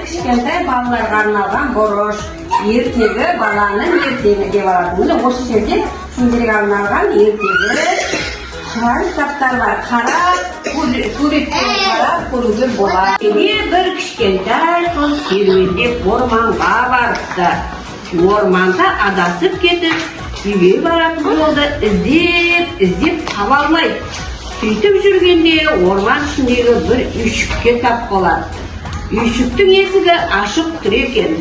Кішкентай балаларға арналған бұрыш, ертегі баланың ертегі деп алады. Осы жерде сендерге арналған ертегі шағын кітаптар бар. Қарап, суреттерін қарап көруге болады. Bir кішкентай қыз серуендеп орманға барыпты. Орманда адасып кетіп, үйге баратын жолды іздеп таба алмайды. Сөйтіп жүргенде орман ішіндегі бір үйшікке тап болады. Үйшіктің есігі ашық тұр екен.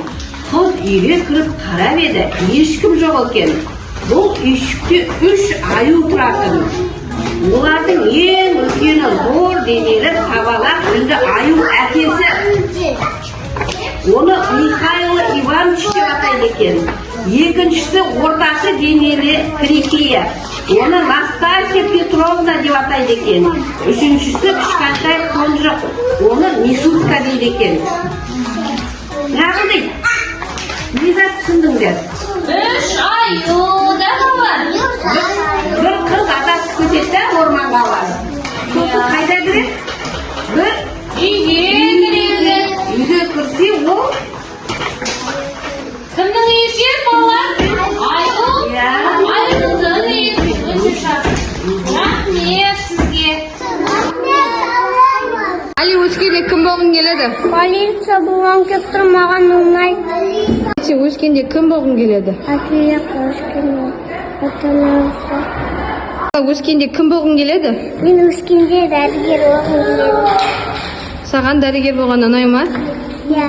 Қыз үйге кіріп қарап еді, ешкім жоқ екен. Бұл үйшікте 3 аю тұратын. Олардың ең үлкені зор денелі сабалақ жүзді аю әкесі. Оны Михаил Иванович деп атайды екен. Екіншісі ортасы денелі Крикия. Оны Настасья Петровна деп атайды екен. Үшіншісі кішкентай қонжық. Оны Мишутка дейді екен. Нағылдай, не зат түсіндіңдер? 3 аю да бар. Бір қыз адасып кетеді, орманға барып. Сосын қайда кіреді? Бір Үйге кіреді. үйге кірсе, ол Кімнің үйі екен балалар? Аюдың үйі. Рахмет сізге. Али, өскенде кім болғың келеді? Полиция болған кеп тұрмаған оңай. Сен өскенде кім болғың келеді? Әкеле қошкені. Отанасы. Өскенде кім болғың келеді? Мен өскенде дәрігер болған келеді. Саған дәрігер болған ұнай ма? Иә.